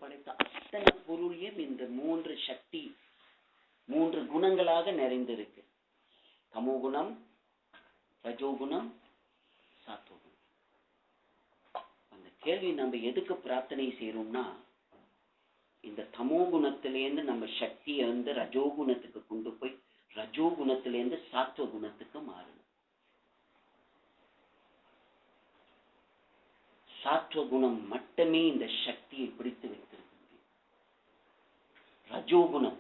படைத்த அத்தனை பொருளையும் இந்த 3 சக்தி 3 குணங்களாக நிறைந்திருக்கு. தமோகுணம், ரஜோகுணம், சாத்வகுணம். அந்த கேள்வி நம்ம எதுக்கு பிரார்த்தனை செய்யறோம்னா, இந்த தமோகுணத்திலேருந்து நம்ம சக்தியை வந்து ரஜோகுணத்துக்கு கொண்டு போய் ரஜோகுணத்திலேருந்து சாத்வகுணத்துக்கு மாறணும். சாத்வகுணம் மட்டுமே இந்த சக்தியை பிடித்து வைத்திருக்க முடியும். ரஜோகுணம்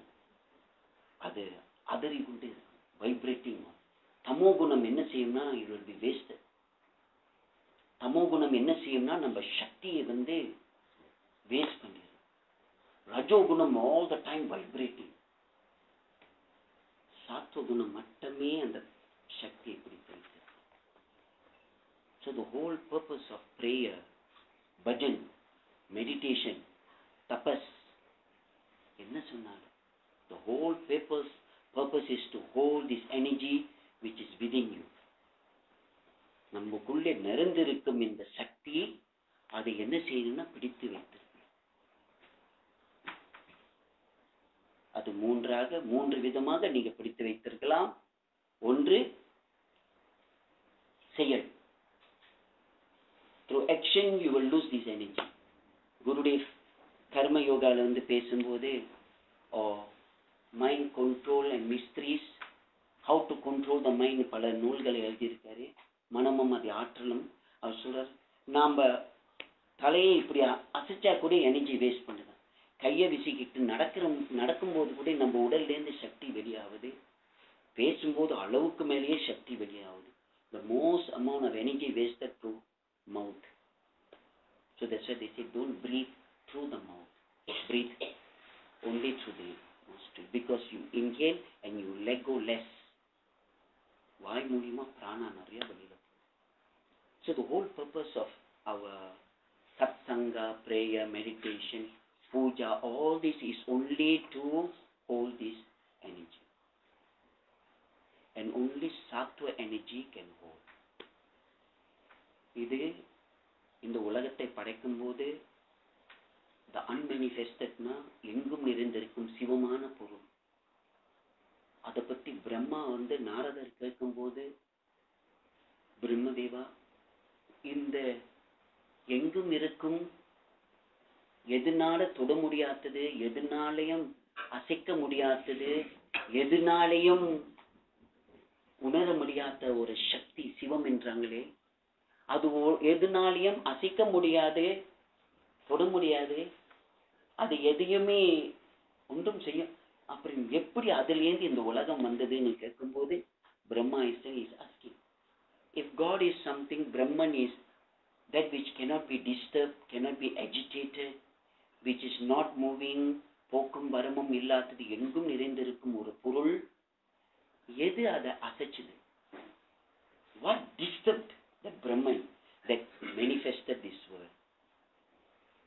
அது அதறி கொண்டு இருக்கும், வைப்ரேட்டிங். தமோகுணம் என்ன செய்யும்னா it will be wasted. தமோகுணம் என்ன செய்யும்னா நம்ம சக்தியை வந்து வேஸ்ட் பண்ணிடும். ரஜோகுணம் ஆல் த டைம் வைப்ரேட்டிங். சாத்வகுணம் மட்டுமே அந்த சக்தியை பிடித்து வைத்திருக்கும். So the whole purpose of prayer, bhajan, meditation, tapas, என்ன சொன்னாலும் the whole purpose is to hold this energy which is within you. நமக்குள்ளே நிறைந்திருக்கும் இந்த சக்தி, அதை என்ன செய்யணும்னா பிடித்து வைத்திருக்கும். அது 3 விதமாக நீங்க பிடித்து வைத்திருக்கலாம். ஒன்று செயல். Through action you will lose this energy. Gurudev கர்ம யோகால வந்து பேசும்போது mind control and mysteries, how to control the mind பல நூல்களை எழுதியிருக்காரு. மனமும் அது ஆற்றலும். அவர் சொல்றார், நாம தலையை இப்படி அசைச்சா கூட எனர்ஜி வேஸ்ட் பண்ணுது. கையை விசிக்கிட்டு நடக்கும்போது கூட நம்ம உடல்லேருந்து சக்தி வெளியாகுது. பேசும்போது அளவுக்கு மேலேயே சக்தி வெளியாகுது. The most amount of energy wasted through mouth. So that's why they say don't breathe through the mouth. Breathe only through the nostril, because you inhale and you let go less. வாய் மூலியமா பிராணா நிறைய வெளியில போகும். So the whole purpose of our satsanga, prayer, meditation, puja, all this is only to hold this energy. And only sattva energy can hold. இது இந்த உலகத்தை படைக்கும் போது the unmanifestedனா எங்கும் நிறைந்திருக்கும் சிவமான பொருள். அதை பத்தி பிரம்மா வந்து நாரதர் கேட்கும்போது, பிரம்மதேவா, இந்த எங்கும் இருக்கும் எதனால தொட முடியாதது, எதனாலையும் அசைக்க முடியாதது, எதனாலையும் உணர முடியாத ஒரு சக்தி சிவம் என்றாங்களே, அது எதனாலையும் அசைக்க முடியாது, தொட முடியாது, அது எதையுமே ஒன்றும் செய்ய, அப்புறம் எப்படி அதிலேருந்து இந்த உலகம் வந்ததுன்னு கேட்கும்போது Brahma is asking, if God is something, Brahman is that which cannot be disturbed, cannot be agitated, which is not moving, போக்கும் வரமும் இல்லாதது, எங்கும் நிறைந்திருக்கும் ஒரு பொருள், எது அதை அசைச்சது? What disturbed the Brahman that manifested this world?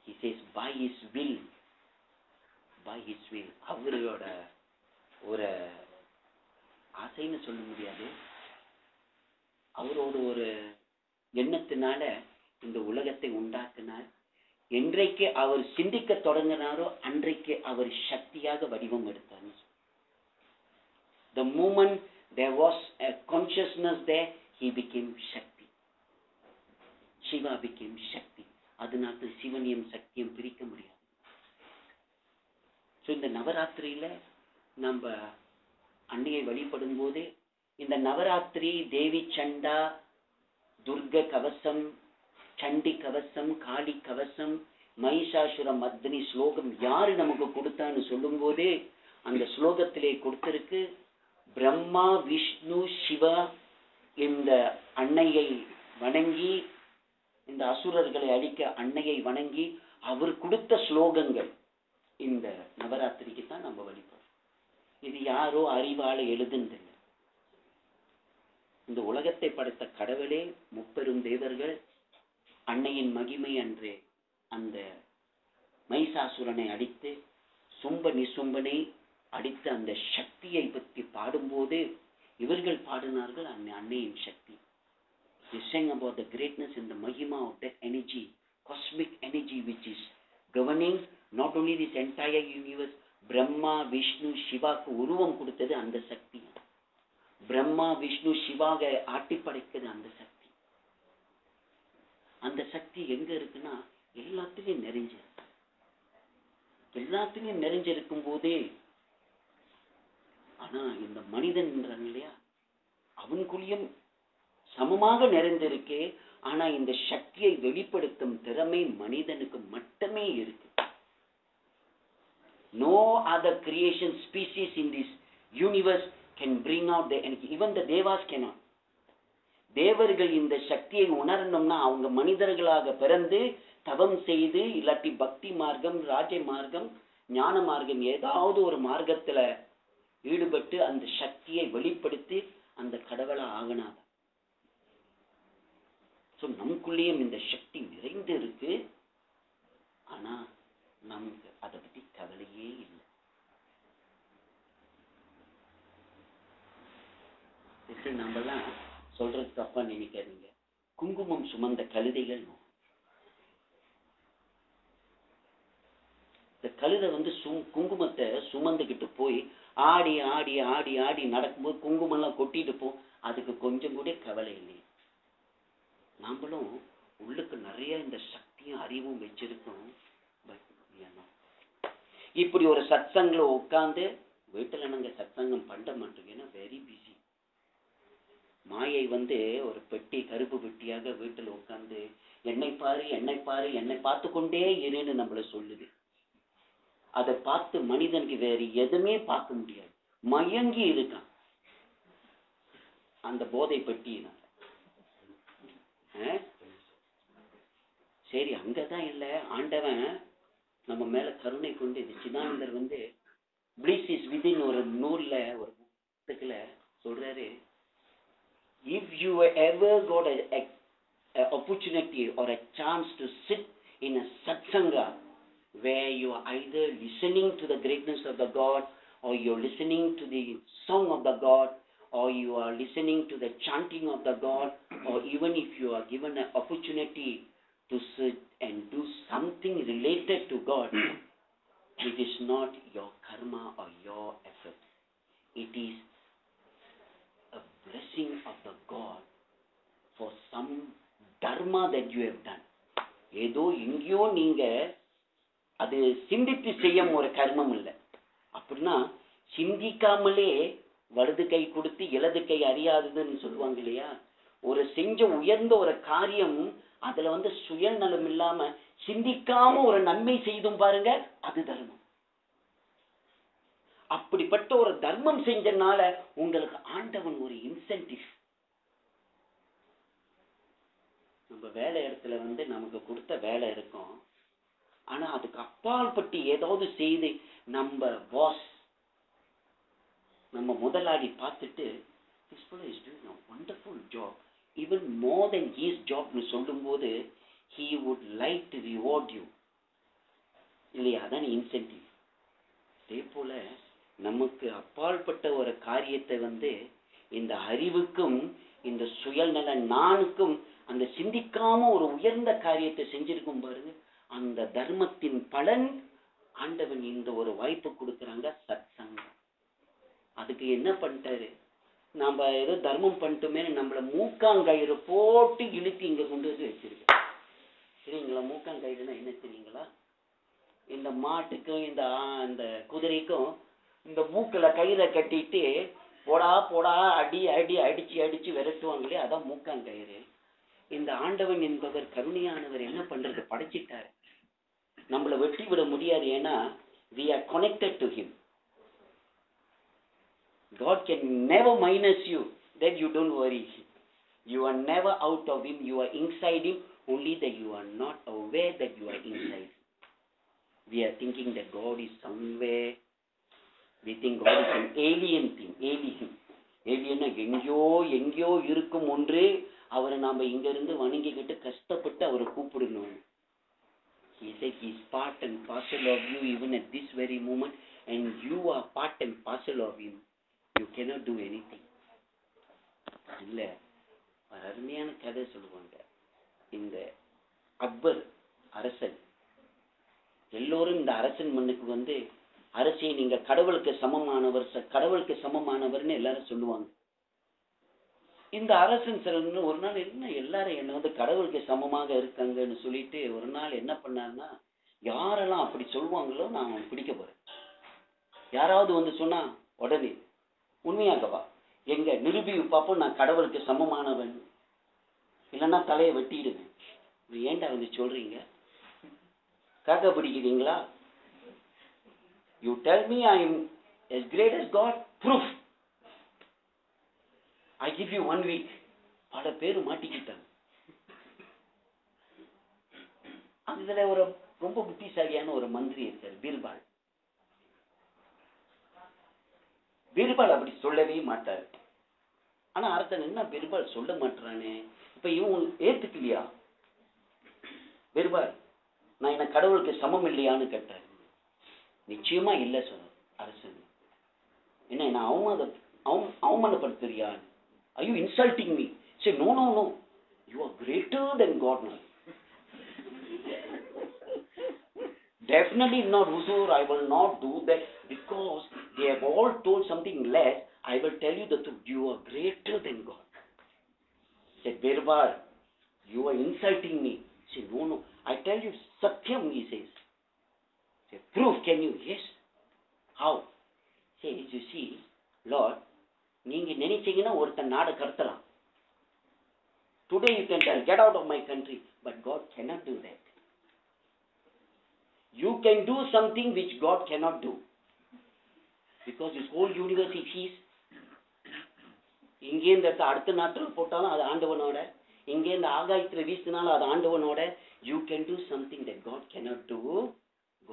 He says by his will. By his will. அவரோட ஒரு ஆசைன்னு சொல்ல முடியாது, அவரோட ஒரு எண்ணத்தினால இந்த உலகத்தை உண்டாக்கினார். என்றைக்கு அவர் சிந்திக்க தொடங்கினாரோ அன்றைக்கு அவர் சக்தியாக வடிவம் எடுத்தார். The moment there was a consciousness there, he became Shakti. Shiva became Shakti. அதனால சிவனையும் சக்தியும் பிரிக்க முடியாது. ஸோ இந்த நவராத்திரியில நம்ம அன்னையை வழிபடும் போது, இந்த நவராத்திரி தேவி சண்டா, துர்க கவசம், சண்டி கவசம், காளி கவசம், மகிஷாசுர மர்தினி ஸ்லோகம் யாரு நமக்கு கொடுத்தான்னு சொல்லும் போது, அந்த ஸ்லோகத்திலே கொடுத்திருக்கு, பிரம்மா விஷ்ணு சிவா இந்த அன்னையை வணங்கி, இந்த அசுரர்களை அழிக்க அன்னையை வணங்கி அவர் கொடுத்த ஸ்லோகங்கள் இந்த நவராத்திரிக்கு தான் நம்ம வழிபடுறோம். இது யாரோ அறிவால எழுதுந்தில்லை. இந்த உலகத்தை படைத்த கடவுளே, முப்பெரும் தேவர்கள் அன்னையின் மகிமை அன்றே அந்த மகிஷாசுரனை அடித்து சும்ப நிசும்பனை அடித்த அந்த சக்தியை பற்றி பாடும்போது இவர்கள் பாடினார்கள் அன்னையின் சக்தி. They sang about the greatness and the mahima of that energy, cosmic energy which is governing not only this entire universe, Brahma Vishnu சிவாக்கு உருவம் கொடுத்தது அந்த சக்தி. பிரம்மா விஷ்ணு சிவாக ஆட்டி படைக்கிறது அந்த சக்தி. அந்த சக்தி எங்க இருக்குன்னா எல்லாத்திலையும் நிறைஞ்சிருக்கு. எல்லாத்திலையும் நிறைஞ்சிருக்கும் போதே, ஆனா இந்த மனிதன்ன்றாங்க இல்லையா, அவனுக்குள்ளேயும் சமமாக நிறைந்திருக்கு. ஆனா இந்த சக்தியை வெளிப்படுத்தும் திறமை மனிதனுக்கு மட்டுமே இருக்கு. No other creation species in this universe can bring out the energy. Even the devas cannot. தேவர்கள் இந்த சக்தியை உணரணும்னா அவங்க மனிதர்களாக பிறந்து தவம் செய்து, இல்லாட்டி பக்தி மார்க்கம், ராஜ மார்க்கம், ஞான மார்க்கம், ஏதாவது ஒரு மார்க்கத்துல ஈடுபட்டு அந்த சக்தியை வெளிப்படுத்தி அந்த கடவுளை ஆகனாத. சோ நமக்குள்ளேயும் இந்த சக்தி நிறைந்து இருக்கு. ஆனா நமக்கு அதை பத்தி கவலையே இல்லை. நம்மலாம் சொல்றது தப்பா நினைக்காதீங்க. குங்குமம் சுமந்த கழுதைகள், இந்த கழுதை குங்குமத்தை சுமந்துக்கிட்டு போய் ஆடி ஆடி ஆடி ஆடி நடக்கும்போது குங்குமம் எல்லாம் கொட்டிட்டு போ, அதுக்கு கொஞ்சம் கூட கவலை இல்லை. நாமளும் உள்ளுக்கு நிறைய இந்த சக்தியும் அறிவும் வச்சிருக்கோம். இப்படி ஒரு சத்சங்கல உட்கார்ந்து, வீட்டுல நாங்க சத்சங்கம் பண்ண மாட்டோம், ஏன்னா வெரி பிஸி. மாயை ஒரு பெட்டி, கருப்பு பெட்டியாக வீட்டுல உட்கார்ந்து என்னை பாரு என்னை பாரு என்னை பார்த்து கொண்டே இருன்னு நம்மள சொல்லுது. அதை பார்த்து மனிதனுக்கு வேற எதுவுமே பார்க்க முடியாது, மயங்கி இருக்கான் அந்த போதை பெட்டியினால. சரி, அங்கதான் இல்ல, ஆண்டவன் நம்ம மேல கருணை கொண்டு இது சிதானந்தர் பிளிஸ் இஸ் விதின் ஒரு நூல்ல, ஒரு புத்தகத்துல சொல்றாரு, if you ever got a opportunity or a chance to sit in a satsanga where you are either listening to the greatness of the God, or you're listening to the song of the God, or you are listening to the chanting of the God, or even if you are given an opportunity to sit and do something related to God, it is not your karma or your effort. It is a blessing of the God for some dharma that you have done. ஏதோ எங்கேயோ நீங்க அது சிந்தித்து செய்யும் ஒரு கர்மம் இல்லை. அப்படின்னா சிந்திக்காமலே வலது கை கொடுத்து இடது கை அறியாததுன்னு சொல்லுவாங்க இல்லையா, ஒரு செஞ்ச உயர்ந்த ஒரு காரியம், அதுல சுயநலம் இல்லாம சிந்திக்காம ஒரு நன்மை செய்தும் பாருங்க, அது தர்மம். அப்படிப்பட்ட ஒரு தர்மம் செஞ்சனால உங்களுக்கு ஆண்டவன் ஒரு இன்சென்டிவ். நம்ம வேலை இடத்துல நமக்கு கொடுத்த வேலை இருக்கும், ஆனா அதுக்கு அப்பால் பட்டு ஏதாவது செய்து நம்ம பாஸ், நம்ம முதலாளி பார்த்துட்டு this fellow is doing a wonderful job, even more than his job னு சொல்லும்போது he would like to reward you இல்லையா, அதான் இன்சென்டிவ். அதே போல நமக்கு அப்பாற்பட்ட ஒரு காரியத்தை இந்த அறிவுக்கும் இந்த சுயநல நானுக்கும் அந்த சிந்திக்காம ஒரு உயர்ந்த காரியத்தை செஞ்சிருக்கும் பாருங்க, அந்த தர்மத்தின் பலன் ஆண்டவன் இந்த ஒரு வாய்ப்பு கொடுக்குறாங்க, சத்சங்கம். அதுக்கு என்ன பண்ணிட்டாரு, நாம ஏதோ தர்மம் பண்ணிட்டோமே நம்மள மூக்காங்கயிறு போட்டு இழுத்து இங்க கொண்டு வச்சிருக்க. சரிங்களா, மூக்காங்கயிறுனா என்ன தெரியுங்களா, இந்த மாட்டுக்கும் இந்த குதிரைக்கும் இந்த மூக்குல கயிறை கட்டிட்டு போடா போடா அடி அடி அடிச்சு அடிச்சு விரட்டுவாங்களே, அதான் மூக்காங்கயிறு. இந்த ஆண்டவன் என்பவர் கருணையானவர் என்ன பண்றது, படைச்சிட்டாரு, நம்மளை வெட்டி விட முடியாது, ஏன்னா we are connected to him. God can never minus you, that you don't worry. You are never out of him, you are inside him, only that you are not aware that you are inside. We are thinking that God is somewhere. We think God is an alien thing. Alien எங்கேயோ இருக்கும் ஒன்று, அவரை நாம இங்க இருந்து வணங்கிக்கிட்டு கஷ்டப்பட்டு அவரை கூப்பிடணும். He said he is part and parcel of you even at this very moment, and you are part and parcel of him. You cannot do anything. இல்ல, அருமையான கதை சொல்லுவாங்க. இந்த அக்பர் அரசன் எல்லோரும் இந்த அரசன் மண்ணுக்கு வந்து, அரசே நீங்க கடவுளுக்கு சமமானவர், கடவுளுக்கு சமமானவர்னு எல்லாரும் சொல்லுவாங்க. இந்த அரசன் சிலன்னு ஒரு நாள் என்ன எல்லாரும் என்ன வந்து கடவுளுக்கு சமமாக இருக்காங்கன்னு சொல்லிட்டு ஒரு நாள் என்ன பண்ணாருன்னா, யாரெல்லாம் அப்படி சொல்லுவாங்களோ நான் அவன் பிடிக்க போறேன். யாராவது வந்து சொன்னா உடனே உண்மையாகவா எங்க நிரூபி பார்ப்போம் நான் கடவுளுக்கு சமமானவன், இல்லைன்னா தலையை வெட்டிடுவேன். ஏன்டா வந்து சொல்றீங்க, காக்க பிடிக்கிறீங்களா? You tell me I am as great as God, proof. I give you 1 week. பல பேர் மாட்டிக்கிட்டாங்க. அதுல ஒரு ரொம்ப புத்திசாலியான ஒரு மந்திரி இருக்காரு, பீர்பால். பீர்பால் அப்படி சொல்லவே மாட்டாரு. ஆனா அரசன் என்ன பீர்பால் சொல்ல மாட்டானே, இப்ப இவன் ஏத்துக்கலையா? பீர்பால் நான் என்ன கடவுளுக்கு சமம் இல்லையான்னு கேட்டாரு. நிச்சயமா இல்ல சொன்ன அரசன். என்ன என்ன அவமானப்படுத்துறியா? Are you insulting me? Say no, no, no. You are greater than God now. Definitely not, Huzur. I will not do that because they have all told something less. I will tell you the truth. You are greater than God. Say Birbal, you are insulting me. Say no, no. I tell you Satyam, he says. Say proof, can you? Yes. How? Say, you see, Lord, நீங்க நினைச்சீங்கன்னா ஒருத்தன் நாடு கடத்தலாம். Today you can tell, get out of my country, but God cannot do that. You can do something which God cannot do, because this whole universe is His. இங்கே இந்த அடுத்த நாட்டில் போட்டாலும் அது ஆண்டவனோட, இங்கே இந்த ஆகாயத்தில் வீசினாலும் அது ஆண்டவனோட. You can do something that God cannot do.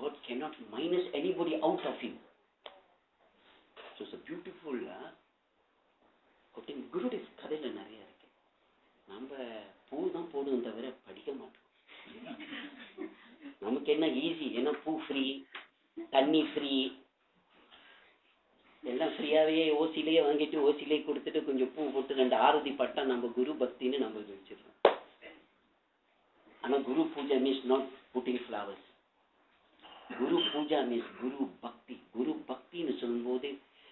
God cannot minus anybody out of Him. So it's a beautiful குருடைய கதையில நிறைய இருக்கு. நம்ம பூ தான் போடுவோம் தவிர படிக்க மாட்டோம். நமக்கு என்ன ஈஸி, ஏன்னா பூ ஃப்ரீ, தண்ணி ஃப்ரீ, எல்லாம் ஃப்ரீயாவே ஓசிலேயே வாங்கிட்டு ஓசிலேயே கொடுத்துட்டு கொஞ்சம் பூ போட்டு 2 ஆரதி பட்டா நம்ம குரு பக்தின்னு நம்ம வச்சிருக்கோம். ஆனா guru puja means not putting flowers. Guru puja means guru bhakti. குரு பக்தின்னு சொல்லும்போது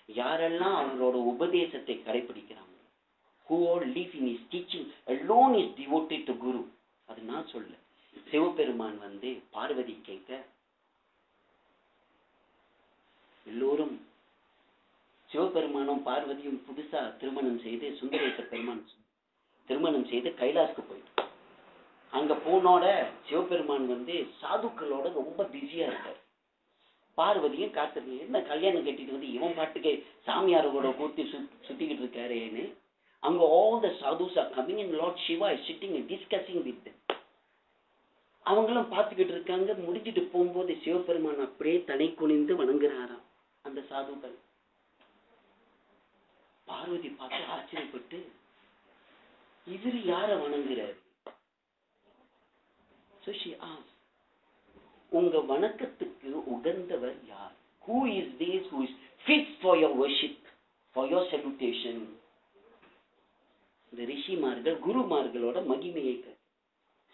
யாரெல்லாம் அவங்களோட உபதேசத்தை கடைபிடிக்கிறாங்க, who all live in his teaching alone is devoted to Guru. அது நான் சொல்ல. சிவபெருமான் வந்து பார்வதி கேட்க, எல்லோரும் சிவபெருமானும் பார்வதியும் புதுசா திருமணம் செய்து, சுந்தரேச பெருமான் திருமணம் செய்து கைலாசுக்கு போயிட்டு, அங்க போனோட சிவபெருமான் வந்து சாதுக்களோட ரொம்ப பிஸியா இருக்காரு. பார்வதியும் காத்திருக்கு, என்ன கல்யாணம் கட்டிட்டு வந்து இவன் பாட்டுக்கு சாமியாரோட கூட்டி சுத்திக்கிட்டு இருக்காருன்னு. அங்க all the sadhus are coming and Lord Shiva is sitting and discussing with them. அவங்களும் பார்த்துக்கிட்டு இருக்காங்க. முடிஞ்சிட்டு போகும்போது சிவபெருமான் அப்படியே தலை குனிந்து வணங்குறாராம் அந்த சாதுக்கள். பார்வதி பார்த்து ஆச்சரியப்பட்டு, இவரு யார வணங்குறாரு? So she asked, உங்க வணக்கத்துக்கு உகந்தவர் யார்? Who is this who is fit for your worship, for your salutation? இந்த ரிஷிமார்கள் குருமார்களோட மகிமையை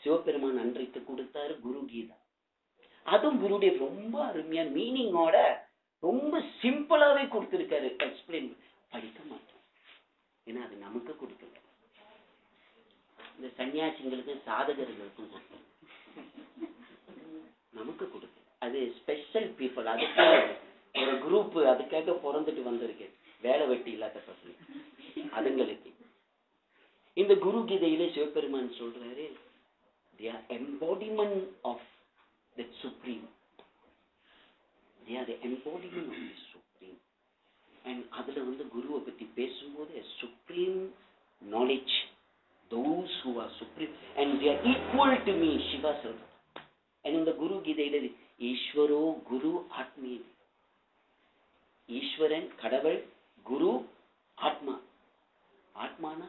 சிவபெருமான் அன்றைக்கு கொடுத்தாரு குரு கீதா. அதுவும் குருடைய ரொம்ப அருமையான மீனிங்கோட ரொம்ப சிம்பிளாவே கொடுத்திருக்காரு. எக்ஸ்பிளைன் படிக்க மாட்டோம், ஏன்னா அது நமக்கு கொடுக்கல, இந்த சன்னியாசிங்களுக்கு சாதகர்களுக்கும் கொடுக்கல, நமக்கு கொடுக்க. அது ஸ்பெஷல் பீப்புள், அதுக்கு ஒரு குரூப் அதுக்காக பிறந்துட்டு வந்திருக்கு, வேலை வெட்டி இல்லாத பசங்க, அதுங்களுக்கு. இந்த குரு கீதையிலே சிவபெருமான் சொல்றாரு, they are embodiment of the supreme. They are the embodiment of the supreme. And அதுல வந்து குருவை பத்தி பேசும்போது supreme knowledge, those who are supreme and they are equal to me, Shiva சொல்றார். இந்த குரு கீதையில ஈஸ்வரோ குரு ஆத்மீ, ஈஸ்வரன் கடவுள், குரு ஆத்மா. ஆத்மானா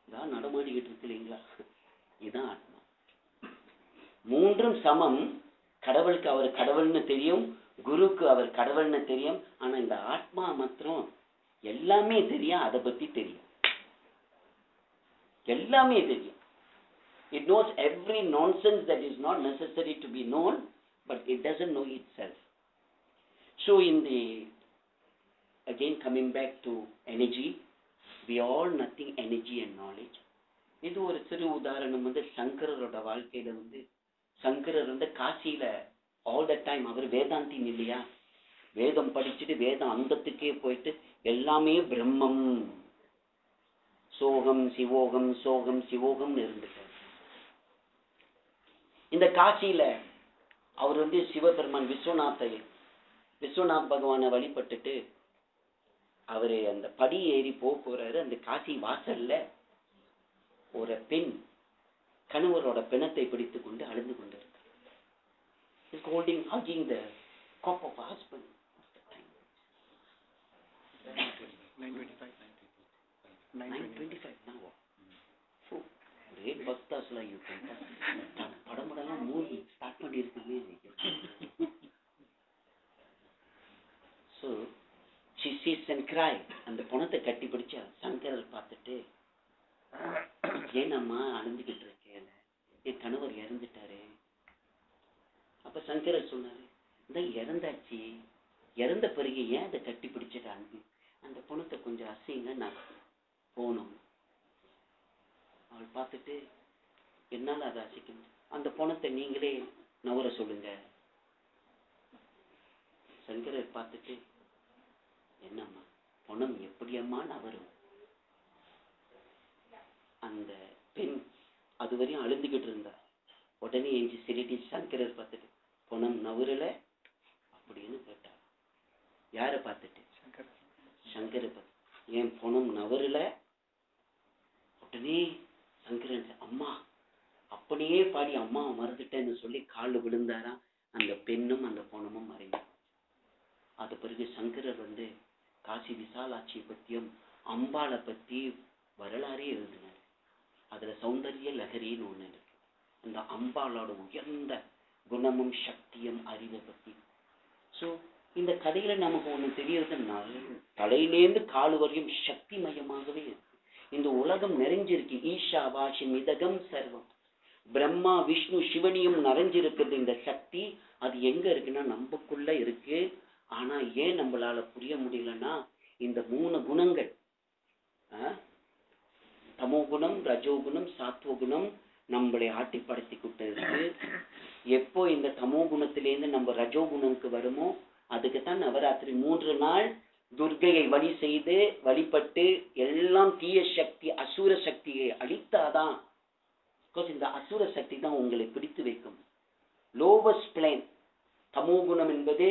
இதான் நடமாடிக்கிட்டு இருக்கு இல்லைங்களா, இதுதான் ஆத்மா. மூன்றும் சமம். கடவுளுக்கு அவர் கடவுள்னு தெரியும், குருக்கு அவர் கடவுள்னு தெரியும். ஆனா இந்த ஆத்மா மாத்திரம் எல்லாமே தெரியும், அதை பத்தி தெரியும், எல்லாமே தெரியும். It knows every nonsense that is not necessary to be known, but it doesn't know itself. So in the, again coming back to energy, we all nothing energy and knowledge. இது ஒரு சிறு உதாரணம் வந்து சங்கரரோட வாழ்க்கையில வந்து, சங்கரர் வந்து காசியில ஆல் த டைம், அவர் வேதாந்தின் இல்லையா, வேதம் படிச்சுட்டு வேதம் அந்தத்துக்கே போயிட்டு எல்லாமே பிரம்மம், சோகம் சிவோகம் சோகம் சிவோகம் இருந்துட்டார். இந்த காசியில அவர் வந்து சிவபெருமான் விஸ்வநாத் பகவானை வழிபட்டுட்டு அவரு அந்த படி ஏறி போறாரு. அந்த காசி வாசல்ல ஒரு பெண் கணவரோட பிணத்தை பிடித்துக் கொண்டு அழுந்து கொண்டிருக்கிறார். holding, hugging the corpse of a husband. 9:25 now. Great bhaktas la you can. படமெல்லாம் மூவி ஸ்டார்ட் பண்ணியிருக்கீங்க. So she sits and cry. அந்த பணத்தை கட்டி பிடிச்ச சங்கரர் பார்த்துட்டு, ஏனம்மா அழுந்துகிட்டு இருக்கேன், என் கணவர் இறந்துட்டாரு. அப்ப சங்கரர் சொன்னாரு, இந்த இறந்தாச்சு, இறந்த பிறகு ஏன் அதை கட்டி பிடிச்சிட்டு அனுப்பி அந்த பணத்தை கொஞ்சம் அசைங்க, நான் போகணும். அவள் பார்த்துட்டு, என்னால அதை அசைக்கணும், அந்த பணத்தை நீங்களே நவர சொல்லுங்க. சங்கரர் பார்த்துட்டு, என்னம்மா பணம் எப்படியம்மா நவரும்? அந்த பெண் அதுவரையும் அழுந்துகிட்டு இருந்தா. உடனே எஞ்சி சிரிட்டி சங்கரர் பார்த்துட்டு, பணம் நவரல அப்படின்னு கேட்டார். யார பார்த்துட்டு? சங்கரை பார்த்து. ஏன் பணம் நவரல? உடனே சங்கரன், அம்மா அப்படியே பாடி அம்மா மறந்துட்டேன்னு சொல்லி காலில் விழுந்தாராம். அந்த பெண்ணும் அந்த பணமும் மறைந்து. அது பிறகு சங்கரர் வந்து காசி விசாலாட்சியை பத்தியும் அம்பாளை பத்தி வரலாறே எழுதினார். அதுல சௌந்தர்ய லகரின்னு ஒண்ணு இருக்கு. அந்த அம்பாளோட உயர்ந்த குணமும் சக்தியும் அறிவை பத்தி. சோ இந்த கதையில நமக்கு ஒண்ணு தெரியறதுன்னா, தலையிலேந்து கால் வரையும் சக்தி மயமாகவே இருக்கு. இந்த உலகம் நிறைஞ்சிருக்கு. ஈஷா வாசி மிதகம் சர்வம். பிரம்மா விஷ்ணு சிவனியும் நிறைஞ்சிருக்குது இந்த சக்தி. அது எங்க இருக்குன்னா நமக்குள்ள இருக்கு. ஆனா ஏன் நம்மளால புரிய முடியலன்னா, இந்த 3 குணங்கள், தமோகுணம் ரஜோகுணம் சாத்வகுணம் நம்மளை ஆட்டிப்படுத்திக்கிட்டு இருக்கு. எப்போ இந்த தமோ குணத்திலேருந்து நம்ம ரஜோகுணத்துக்கு வருமோ, அதுக்குத்தான் நவராத்திரி 3 நாள் துர்கையை வழி செய்து வழிபட்டு எல்லாம் தீய சக்தி அசுர சக்தியை அழித்தாதான். இந்த அசுர சக்தி தான் உங்களை பிடித்து வைக்கும். லோவஸ்ட் பிளேன் தமோகுணம் என்பது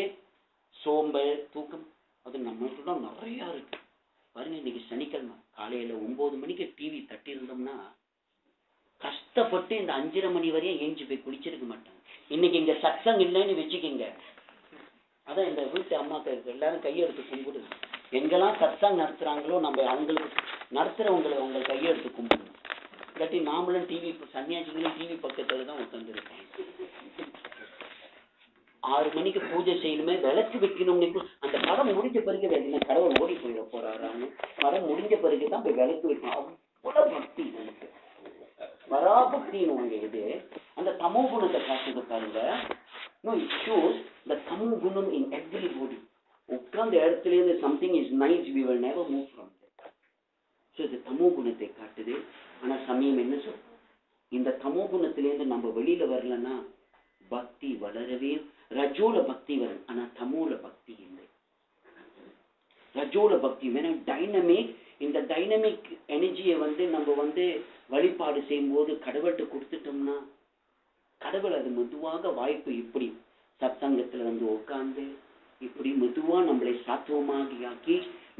சோம்பல் தூக்கம். அது நம்மளுக்கு தான் நிறைய இருக்கு பாருங்க. இன்னைக்கு சனிக்கிழமை காலையில 9 மணிக்கு டிவி தட்டி இருந்தோம்னா கஷ்டப்பட்டு இந்த 5:30 மணி வரையும் ஏஞ்சி போய் குளிச்சிருக்க மாட்டாங்க. இன்னைக்கு இங்க சத்சங் இல்லைன்னு வச்சுக்கிங்க, அதான் இந்த வீட்டு அம்மாக்கள் எல்லாரும் கையெடுத்து கும்பிடுது. எங்கெல்லாம் சத்சங் நடத்துறாங்களோ நம்ம அவங்களுக்கு நடத்துறவங்களை அவங்க கையெடுத்து கும்பிடணும். இல்லாட்டி நாமளும் டிவி சன்னியாசிகளும் டிவி பக்கத்துல தான் உட்கார்ந்து இருப்பாங்க. 6 மணிக்கு பூஜை செய்யணுமே, விளக்கு வைக்கணும்னு அந்த படம் முடிஞ்ச பிறகு என்ன கடவுள் ஓடி போயிட போறாரான்னு படம் முடிஞ்ச பிறகுதான் போய் விளக்கு வைக்கணும். அவ்வளவு பக்தி எனக்கு வரா பக்தின்னு உங்க இது அந்த தமோ குணத்தை காட்டுது பாருங்க. No, it shows the தமோ குணம் in everybody. உட்கார்ந்த இடத்துல இருந்து something is nice, we will never move from that. So இது தமோ குணத்தை காட்டுது. ஆனா சமயம் என்ன சொல், இந்த தமோ குணத்திலேருந்து நம்ம வெளியில வரலன்னா பக்தி வளரவே. ரஜோல பக்தி வரும், ஆனா தமோல பக்தி இல்லை. ரஜோல பக்தி வேணும் டைனமிக். இந்த டைனமிக் எனர்ஜியை நம்ம வழிபாடு செய்யும் போது கடவுள்கிட்ட கொடுத்துட்டோம்னா கடவுள் அது மெதுவாக வாய்ப்பு இப்படி சத்சங்கத்துல உட்கார்ந்து இப்படி மெதுவா நம்மளை சாத்துவமாக ஆக்கி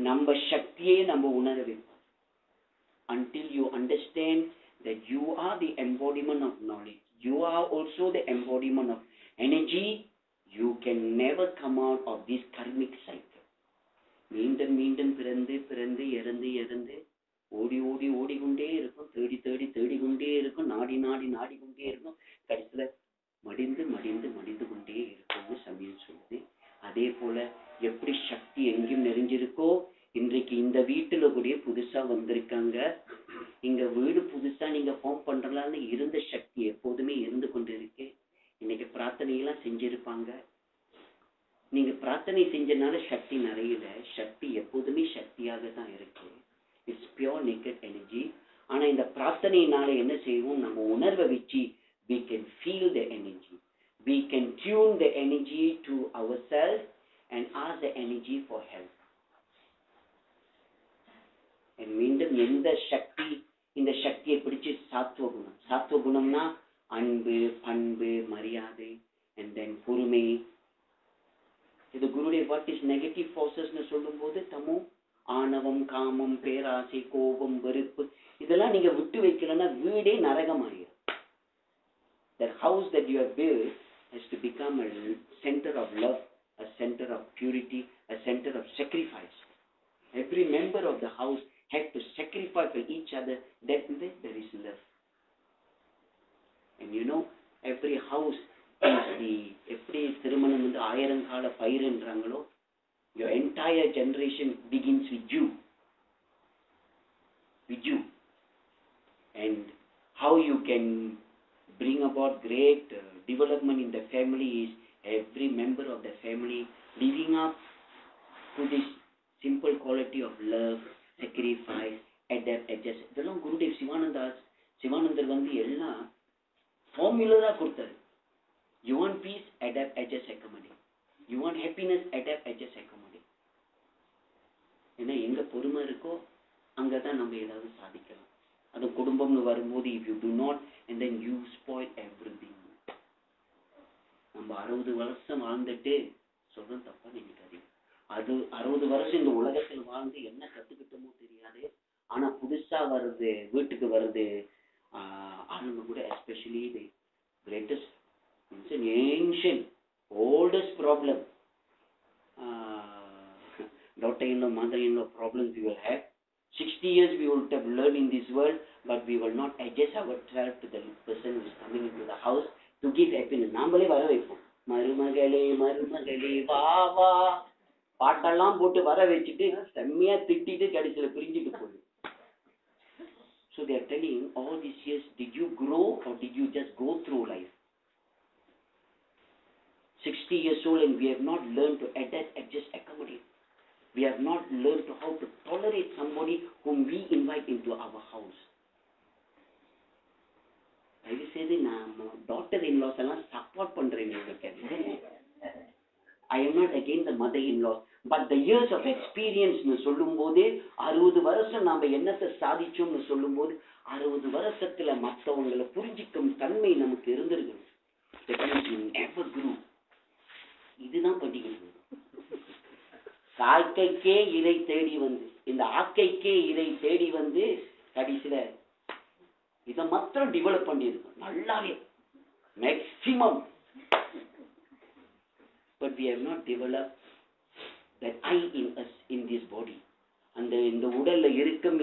நம்ம சக்தியை நம்ம உணர வைப்போம். Until you understand that you are the embodiment of knowledge, you are also the embodiment of energy, you can never come out of this karmic cycle. மீண்டும் மீண்டும் பிறந்து பிறந்து இறந்து இறந்து ஓடி ஓடி ஓடிக்கொண்டே இருக்கும், தேடி தேடி தேடிக்கொண்டே இருக்கும், நாடி நாடி நாடிக்கொண்டே இருக்கும், கடைசியில மடிந்து மடிந்து மடிந்து கொண்டே இருக்கும்னு சமயம் சொல்லுது. அதே போல எப்படி சக்தி எங்கேயும் நிறைஞ்சிருக்கோ, இன்றைக்கு இந்த வீட்டுல கூட புதுசா வந்திருக்காங்க, இங்க வீடு புதுசா நீங்க ஃபார்ம் பண்றலான்னு இருந்த சக்தி எப்போதுமே இருந்து கொண்டு இருக்கு. இன்னைக்கு பிரார்த்தனையெல்லாம் எல்லாம் செஞ்சிருப்பாங்க. நீங்க பிரார்த்தனை செஞ்சனால சக்தி நிறையல. சக்தி எப்போதுமே சக்தியாக தான் இருக்கு. It's pure naked energy. ஆனா இந்த பிரார்த்தனையினால என்ன செய்வோம், நம்ம உணர்வை வச்சு we can feel the energy, we can tune the energy to ourselves and ask the energy for help. மீண்டும் எந்த சக்தி, இந்த சக்தியை பிடிச்சு சாத்துவ குணம். சாத்துவ குணம்னா அன்பு, பண்பு, மரியாதை, and then பொறுமை. இது குருடைய வாட் இஸ் நெகட்டிவ் ஃபோர்ஸஸ்னு சொல்லும்போது தமோ, ஆணவம், காமம், பேராசை, கோபம், வெறுப்பு, இதெல்லாம் நீங்க விட்டு வைக்கலன்னா வீடே நரகமாயிரும். That house that you have built has to become a center of love, a center of purity, a center of sacrifice. Every member of the house had to sacrifice for each other. That way there is love. And you know, every house is the, எப்படி திருமணம் வந்து 1000 கால பயிர்ன்றாங்களோ, your entire generation begins with you. With you. And how you can bring about great development in the family is every member of the family living up to this simple quality of love, sacrifice, adapt, adjust. இதெல்லாம் குருதேவ் சிவானந்தர் வந்து எல்லாம் formula தான் கொடுத்தாரு. You want peace, adapt, adjust, accommodate. You want happiness, adapt, adjust, accommodate. ஏன்னா எங்க பொறுமை இருக்கோ அங்கதான் நம்ம ஏதாவது சாதிக்கலாம். அது குடும்பம்னு வரும்போது if you do not and then you spoil everything. நம்ம 60 வருஷம் வாழ்ந்துட்டு சொல்றோம், தப்பா நினைக்காதீங்க. அது 60 வருஷம் இந்த உலகத்தில் வாழ்ந்து என்ன கத்துக்கிட்டோமோ தெரியாது. ஆனா புதுசா வருது, வீட்டுக்கு வருது ஆளுங்க கூட, especially the greatest ancient oldest problem, daughter-in-law, mother-in-law problems we will have. 60 years we will have learned in this world, but we will not adjust ourselves to the person who is coming into the house to give happiness. நாமளே வர வைப்போம், மருமகளே மருமகளே வா வா பாட்டெல்லாம் போட்டு வர வச்சுட்டு செம்மையா திட்டிட்டு கடைசியில பிரிஞ்சுட்டு போகுது. So they are telling, all these years did you grow or did you just go through life? 60 years old and we have not learned to adapt, adjust, accommodate. We have not learned to how to tolerate somebody whom we invite into our house. I say நான் daughter-in-laws எல்லாம் support பண்றேன். I am not against the mother-in-laws, but the years of experience னு சொல்லும்போது 60 வருஷம் நாம என்னத்தை சாதிச்சோம்னு சொல்லும்போது 60 வருஷத்துல மற்றவங்களை புரிஞ்சிக்கும் தன்மை நமக்கு இருந்திருக்கு. Ever grew. இதுதான் படிக்கிறது. காக்கைக்கே இறை தேடி வந்து, இந்த ஆக்கைக்கே இறை தேடி வந்து கடைசியில இதை மாத்திரம் டெவலப் பண்ணியிருக்கோம் நல்லாவே maximum. But we have not developed that I in us, in this body. இந்த உடல்ல இருக்கும்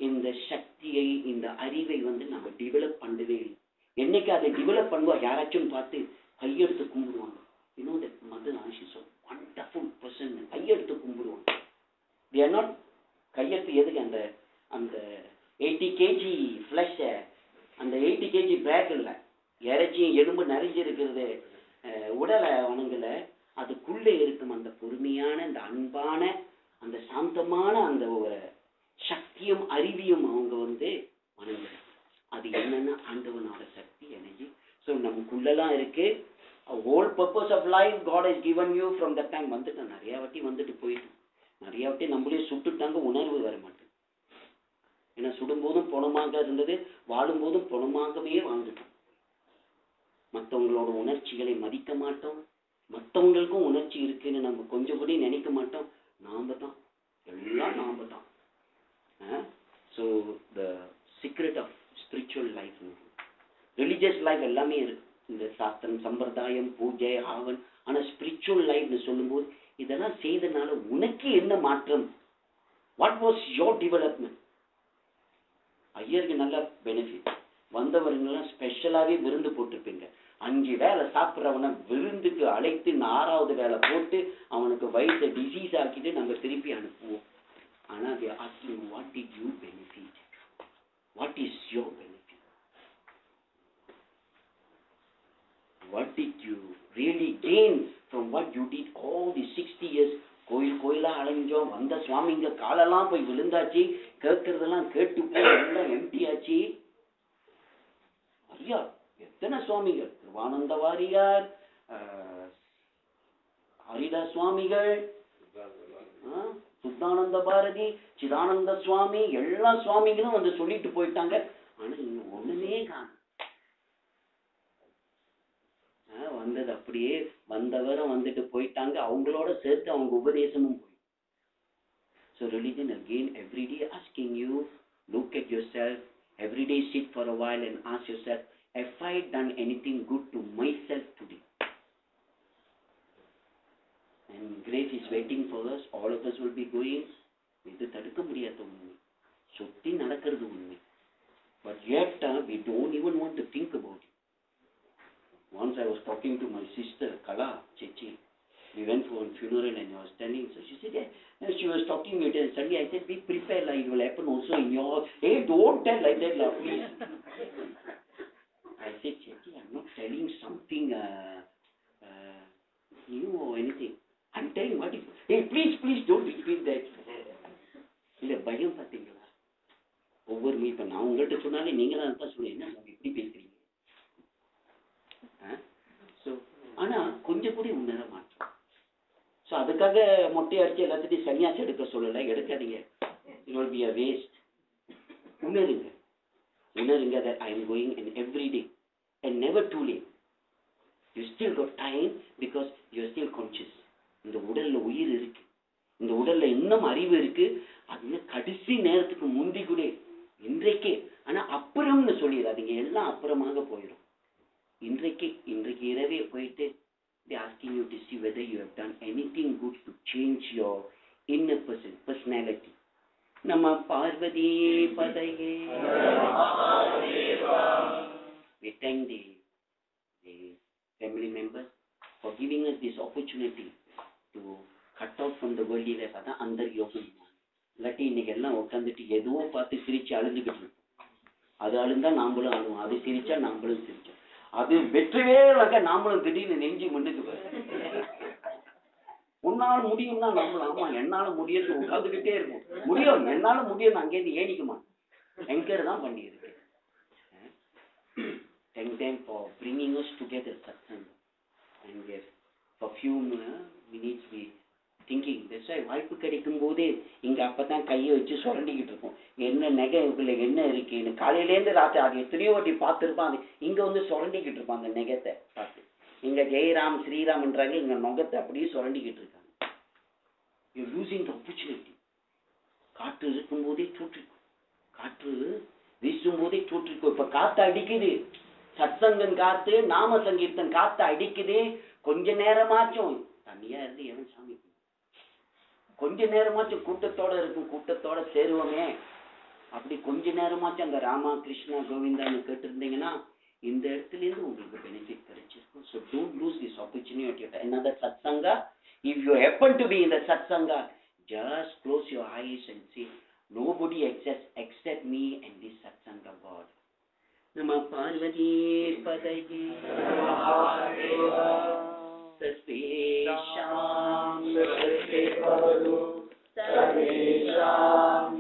இந்த சக்தியை, இந்த அறிவை வந்து நம்ம டெவலப் பண்ணவே இல்லை. என்னைக்கு அதை டெவலப் பண்ணுவோம், யாராச்சும் பார்த்து கையெடுத்து கும்பிடுவாங்க. You know that mother, she is a wonderful person. கையெடுத்து கும்பிடுவாங்க. We are not கையெடுத்து எதுக்கு அந்த 80 kg flesh, அந்த 80 kg பேக் இல்லை, இறைச்சியும் எலும்பு நிறைஞ்சிருக்கிறது உடலை வணங்கல, அதுக்குள்ளே இருக்கும் அந்த பொறுமையான, அந்த அன்பான, அந்த சாந்தமான அந்த சக்தியும் அறிவியும் அவங்க வந்து வணங்குறாங்க. அது என்னன்னா ஆண்டவனோட சக்தி, எனர்ஜி. ஸோ நமக்குள்ளெல்லாம் இருக்கு. whole purpose of life God has given you from that time. வந்துட்டோம், நிறைய வாட்டி வந்துட்டு போயிட்டு, நிறைய வாட்டி நம்மளே சுட்டுட்டாங்க, உணர்வு வர மாட்டேன். ஏன்னா சுடும்போதும் பணமாக இருந்தது, வாழும் போதும் பணமாகவே வாழ்ந்துட்டோம். மற்றவங்களோட உணர்ச்சிகளை மதிக்க மாட்டோம், மற்றவங்களுக்கும் உணர்ச்சி இருக்குன்னு நம்ம கொஞ்சம் கூட நினைக்க மாட்டோம். நாம தான் எல்லாம், நாம தான். So the secret of spiritual life, religious life எல்லாமே இருக்கு, இந்த சாஸ்திரம், சம்பிரதாயம், பூஜை, ஆவன். ஆனா ஸ்பிரிச்சுவல் லைஃப்னு சொல்லும்போது இதெல்லாம் செய்தனால உனக்கு என்ன மாற்றம்? What was your development? ஐயருக்கு நல்ல பெனிஃபிட். வந்தவர்களெல்லாம் ஸ்பெஷலாகவே விருந்து போட்டிருப்பீங்க. 5 வேளை சாப்பிட்றவனை விருந்துக்கு அழைத்து 6வது வேலை போட்டு அவனுக்கு வயிற்றை டிசீஸ் ஆக்கிட்டு நம்ம திருப்பி அனுப்புவோம். ஆனால் they are asking, what did you benefit? What is your benefit? what did you really gain from what you did all the 60 years? கோயில் கோயிலா அலைஞ்சோம், வந்த சுவாமிங்க காலெல்லாம் போய் விழுந்தாச்சு, கேட்கறதெல்லாம் கேட்டு போய் எல்லாம் எம்டி ஆச்சு. ஐயா எத்தனை சுவாமிகள், கிருபானந்த வாரியார், ஹரிதாஸ் சுவாமிகள், சுத்தானந்த பாரதி, சிதானந்த சுவாமி, எல்லா சுவாமிகளும் வந்து சொல்லிட்டு போயிட்டாங்க. ஆனா இன்னும் ஒண்ணுமே காணும். வந்தது அப்படியே வந்தவரும் வந்துட்டு போயிட்டாங்க, அவங்களோட சேர்த்து அவங்க உபதேசமும் போய். So religion again every day asking you, look at yourself, every day sit for a while and ask yourself, have I done anything good to myself today? And grace is waiting for us, all of us will be going. இது தடுக்க முடியாத உண்மை, சுத்தி நடக்கிறது உண்மை. But yet we don't even want to think about it. Once I was talking to my sister Kala Chechi, we went for a funeral and I was telling, so she said, yeah, she was talking to me and suddenly I said, be prepared, like it will happen also in your house. Hey, don't tell like that, please. I said, Chechi, I'm not telling something new or anything. I'm telling what is, hey, please don't repeat that. இல்ல பயம் பார்த்தீங்களா? ஒவ்வொரு இப்ப நான் உங்கள்கிட்ட சொன்னாலே நீங்களா தான் சொல்லுங்க, என்ன இப்படி பேசுறீங்க? ஆனா கொஞ்சம் கூட உணர மாட்டோம். ஸோ அதுக்காக மொட்டை அடிச்சு எல்லாத்தையும் சன்னியாசி எடுக்க சொல்லலை, எடுக்காதீங்க. It will be a waste. உணருங்க, உணருங்க that I am going and every day and never too late. You still got time because you are still conscious. இந்த உடல்ல உயிர் இருக்கு, இந்த உடல்ல இன்னும் அறிவு இருக்கு. அது கடைசி நேரத்துக்கு முந்தி கூட இன்றைக்கே. ஆனா அப்புறம்னு சொல்லிடாதீங்க, எல்லாம் அப்புறமாக போயிடும். இன்றைக்கு இரவே போயிட்டு they asking you to see whether you have done anything good to change your inner personality. Nama Parvati Padaye. We thank the family members for giving us this opportunity to cut out from the worldly life. அதான் அந்த யோகம். இல்லாட்டி இன்னைக்கு எல்லாம் உட்காந்துட்டு எதுவோ பார்த்து சிரிச்சு அழுதுகிட்டு இருக்கும். அது அழுந்தா நாம்பளும் அழுவோம், அது சிரிச்சா நாம்பளும் சிரிச்சோம். அது வெற்றவே இல்லைங்க, நாமளும் திடீர்னு நெஞ்சு மண்டுக்கு உன்னால முடியும்னா நம்மளும் ஆமா என்னால முடியாது உட்காந்துக்கிட்டே இருக்கும். முடியும், என்னால முடியும், அங்கேருந்து ஏனிக்குமா எங்கர் தான் பண்ணி இருக்கு. Thank them for bringing us together, satsang. And yes, for few minutes we thinking. That's why வாய்ப்பு கிடைக்கும் போதே இங்க அப்பதான் கையை வச்சு சுரண்டிக்கிட்டு இருக்கும், என்ன நெகைக்குள்ள என்ன இருக்குன்னு. காலையிலேருந்து ராத்திரி அது எத்தனையோ வாட்டி பார்த்துருப்பான், அது இங்க வந்து சுரண்டிக்கிட்டு இருப்பான் அந்த நெகத்தை பார்த்து. இங்க ஜெயராம் ஸ்ரீராம்ன்றாங்க, இங்க நொகத்தை அப்படியே சுரண்டிக்கிட்டு இருக்காங்க. You losing the opportunity. காற்று இருக்கும் போதே தூற்றிக்கும், காற்று வீசும் போதே தூற்றிக்கும். இப்ப காத்து அடிக்குது, சத்சங்கன் காத்து, நாம சங்கீர்த்தன் காத்து அடிக்குது. கொஞ்ச நேரமாச்சும் தனியா இருந்து எவன் சாமி, கொஞ்ச நேரமாச்சும் கூட்டத்தோட இருக்கும், கூட்டத்தோட சேருவோமே. அப்படி கொஞ்ச நேரமாச்சும் அந்த ராமா கிருஷ்ணா கோவிந்தான்னு கேட்டு இருந்தீங்கன்னா இந்த இடத்துல இருந்து உங்களுக்கு பெனிஃபிட் கிடைச்சிருக்கும். So don't lose this opportunity at another satsanga. If you happen to be in the satsanga, just close your eyes and say, nobody except me and this satsanga God. Nama Parvati Padaye. Sarvesham Sarvesham